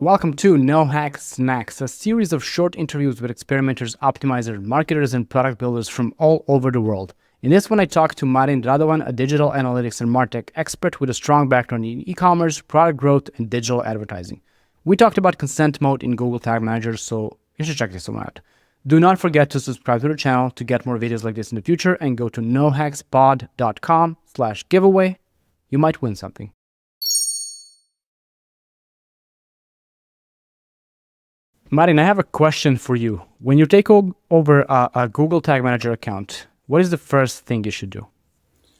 Welcome to No Hack Snacks, a series of short interviews with experimenters, optimizers, marketers, and product builders from all over the world. In this one, I talked to Marin Radovan, a digital analytics and martech expert with a strong background in e-commerce, product growth, and digital advertising. We talked about consent mode in Google Tag Manager, so you should check this one out. Do not forget to subscribe to the channel to get more videos like this in the future, and go to nohackspod.com/giveaway. You might win something. Marin, I have a question for you. When you take over a Google Tag Manager account, what is the first thing you should do?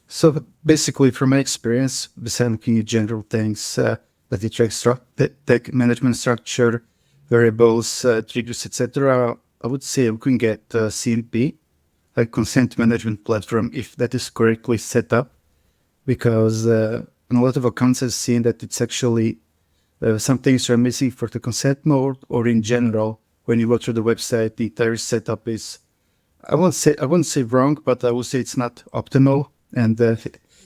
So basically, from my experience, besides looking at general things that it tracks tag management structure, variables, triggers, etc., I would say looking at CMP, a consent management platform, if that is correctly set up, because in a lot of accounts I've seen that it's actually some things are missing for the consent mode, or in general, when you go through the website, the entire setup is, I wouldn't say wrong, but I would say it's not optimal, and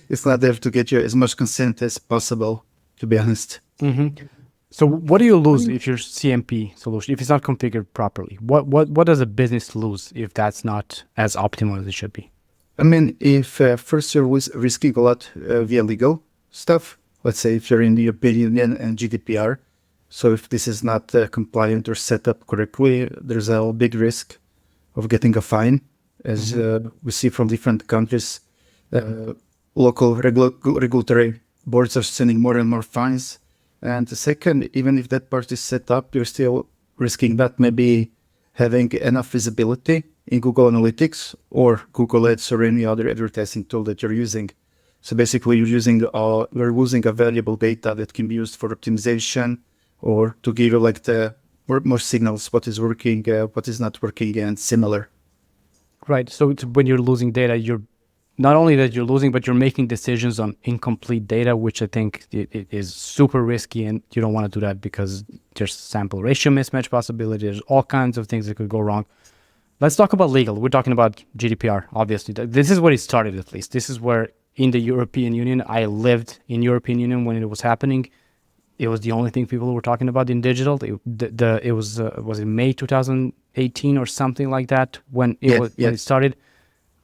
it's not there to get you as much consent as possible, to be honest. Mm-hmm. So what do you lose if your CMP solution, if it's not configured properly? What does a business lose if that's not as optimal as it should be? I mean, if first you're risking a lot via legal stuff, let's say if you're in the European Union and GDPR, so if this is not compliant or set up correctly, there's a big risk of getting a fine, as we see from different countries. Local regulatory boards are sending more and more fines. And the second, even if that part is set up, you're still risking not maybe having enough visibility in Google Analytics or Google Ads or any other advertising tool that you're using. So basically, we're losing a valuable data that can be used for optimization or to give you like the more signals, what is working, what is not working, and similar. Right. So when you're losing data, you're not only that you're losing, but you're making decisions on incomplete data, which I think it is super risky, and you don't want to do that because there's sample ratio mismatch possibility. There's all kinds of things that could go wrong. Let's talk about legal. We're talking about GDPR, obviously. This is where it started, at least. This is where in the European Union, I lived in European Union when it was happening. It was the only thing people were talking about in digital. It was in May 2018 or something like that when it started.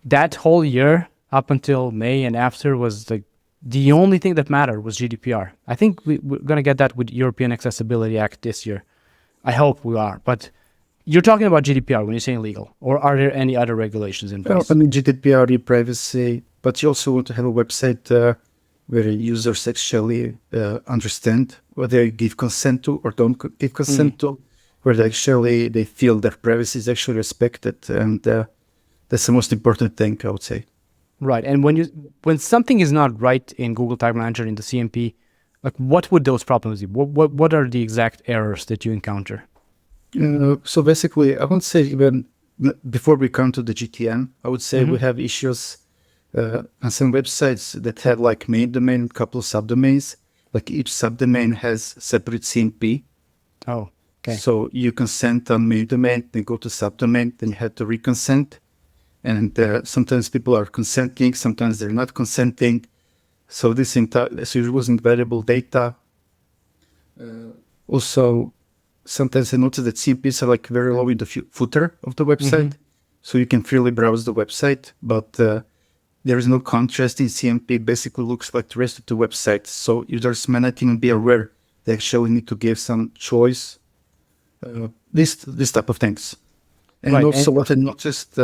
That whole year up until May and after was like the only thing that mattered was GDPR. I think we're going to get that with European Accessibility Act this year. I hope we are. But you're talking about GDPR when you're saying legal, or are there any other regulations in place? Well, I mean, GDPR, privacy, but you also want to have a website where users actually understand what they give consent to or don't give consent to, where they feel their privacy is actually respected, and that's the most important thing, I would say. Right, and when something is not right in Google Tag Manager in the CMP, like what would those problems be? What are the exact errors that you encounter? So basically, I would say even before we come to the GTM, I would say we have issues on some websites that have like main domain, couple of subdomains. Like each subdomain has separate CMP. Oh, okay. So you consent on main domain, then go to subdomain, then you have to reconsent. And sometimes people are consenting, sometimes they're not consenting. So so you're losing valuable data. Also, sometimes I notice that CMPs are like very low in the footer of the website. So you can freely browse the website, but there is no contrast in CMP. It basically looks like the rest of the website. So users may not even be aware they actually need to give some choice. This type of things. And right. Also what I noticed,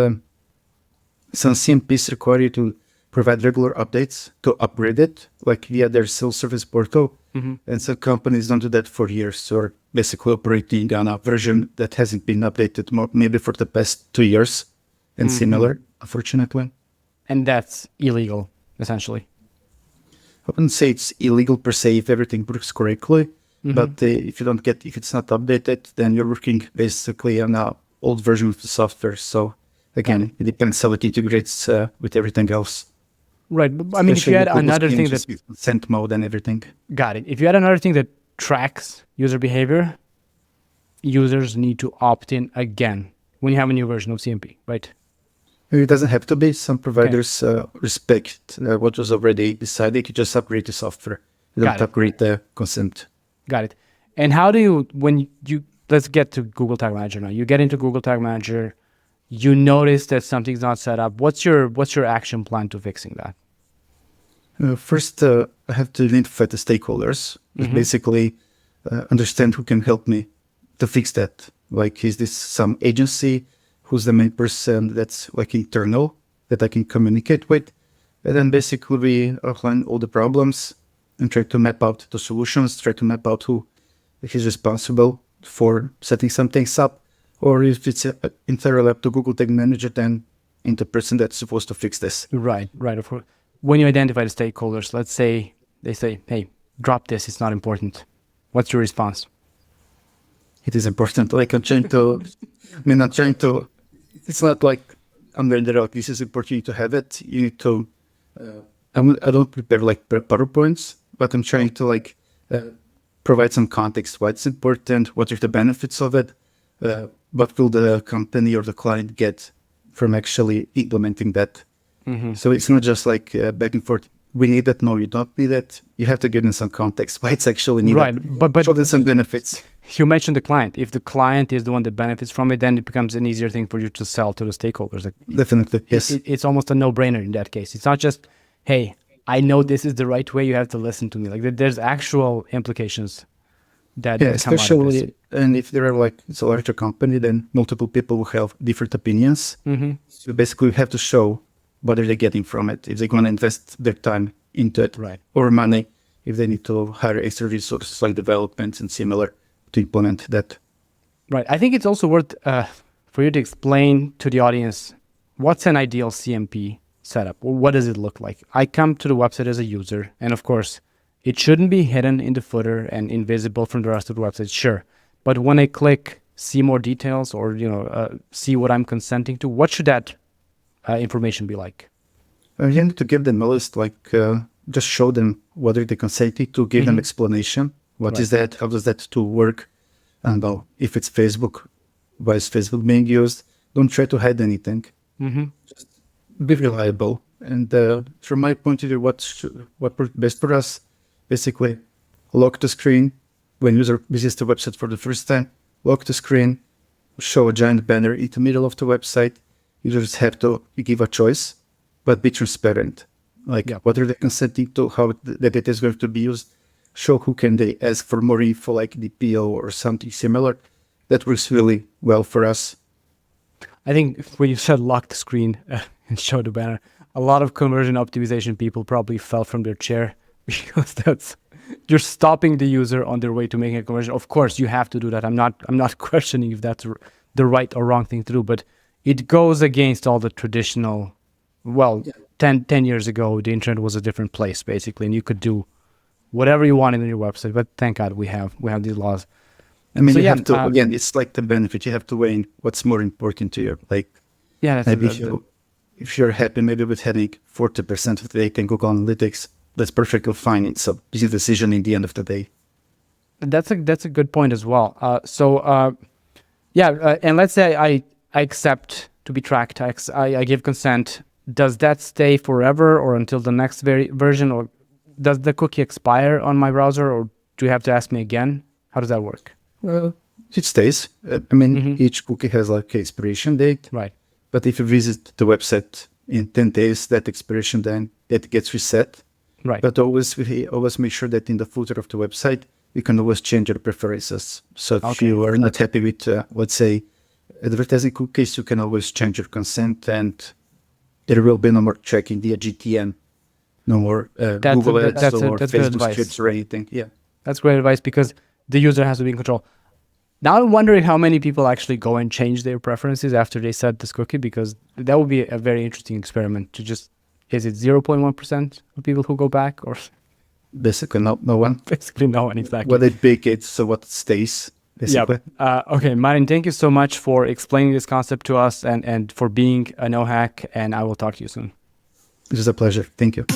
some CMPs require you to provide regular updates to upgrade it, like via their self-service portal. And some companies don't do that for years, or basically operating on a version that hasn't been updated maybe for the past 2 years and similar, unfortunately. And that's illegal, essentially. I wouldn't say it's illegal per se if everything works correctly, but if it's not updated, then you're working basically on an old version of the software. So again, it depends how it integrates with everything else. Right. I mean, if you had another thing that consent mode and everything. Got it. If you had another thing that tracks user behavior, users need to opt in again when you have a new version of CMP, right? It doesn't have to be. Some providers respect what was already decided. You just upgrade the software. You don't upgrade the consent. Got it. And how do you, when you, let's get to Google Tag Manager now. You get into Google Tag Manager, you notice that something's not set up. What's your action plan to fixing that? First, I have to identify the stakeholders. Basically, understand who can help me to fix that. Like, is this some agency? Who's the main person that's like internal that I can communicate with? And then basically we outline all the problems and try to map out the solutions, try to map out who is responsible for setting some things up. Or if it's entirely up to Google Tag Manager, then in the person that's supposed to fix this. Right. Of course. When you identify the stakeholders, let's say they say, hey, drop this, it's not important. What's your response? It is important. Like I'm trying to, it's not like I'm going to, this is important to have it. You need to, I don't prepare like PowerPoints, but I'm trying to like provide some context, why it's important, what are the benefits of it, what will the company or the client get from actually implementing that. So it's not just like back and forth. We need that. No, you don't need it. You have to give them some context why it's actually needed. Right, but show them some benefits. You mentioned the client. If the client is the one that benefits from it, then it becomes an easier thing for you to sell to the stakeholders. Like, definitely, yes. It's almost a no-brainer in that case. It's not just, hey, I know this is the right way. You have to listen to me. Like there's actual implications that come out of this. Especially, and if there are like it's a larger company, then multiple people will have different opinions. So basically, you have to show what are they getting from it. If they're going to invest their time into it, right, or money, if they need to hire extra resources like development and similar to implement that. Right. I think it's also worth for you to explain to the audience what's an ideal CMP setup. What does it look like? I come to the website as a user, and of course, it shouldn't be hidden in the footer and invisible from the rest of the website. Sure, but when I click see more details or see what I'm consenting to, what should that information be like? You need to give them a list, like just show them what are they consenting to, give them explanation. What is that? How does that tool work? And if it's Facebook, why is Facebook being used? Don't try to hide anything. Just be reliable. And from my point of view, what worked best for us, basically lock the screen when user visits the website for the first time. Lock the screen, show a giant banner in the middle of the website. Users have to give a choice, but be transparent. Like what are they consenting to, how the data is going to be used. Show who can they ask for more info, like DPO or something similar. That works really well for us. I think when you said lock the screen and show the banner, a lot of conversion optimization people probably fell from their chair because you're stopping the user on their way to making a conversion. Of course, you have to do that. I'm not questioning if that's the right or wrong thing to do, but it goes against all the traditional. 10 years ago, the internet was a different place basically, and you could do whatever you wanted on your website. But thank God we have these laws. I mean, so you have to, again, it's like the benefit. You have to weigh in what's more important to you. Like, maybe if you're happy maybe with having 40% of the data in Google Analytics, that's perfectly fine. It's a easy decision in the end of the day. That's a good point as well. And let's say I accept to be tracked. I give consent. Does that stay forever or until the next version, or does the cookie expire on my browser, or do you have to ask me again? How does that work? It stays. I mean, each cookie has like an expiration date. Right. But if you visit the website in 10 days, that expiration then it gets reset. Right. But we always make sure that in the footer of the website, you can always change your preferences. So if you are not happy with, let's say, advertising cookies, you can always change your consent, and there will be no more tracking via GTM, no more Google Ads or Facebook strips or anything. Yeah, that's great advice because the user has to be in control. Now I'm wondering how many people actually go and change their preferences after they set this cookie, because that would be a very interesting experiment to just, is it 0.1% of people who go back, or? Basically no one. Basically no one, exactly. What it big it's so what stays, basically. Okay, Marin, thank you so much for explaining this concept to us and for being a no-hack, and I will talk to you soon. It was a pleasure. Thank you.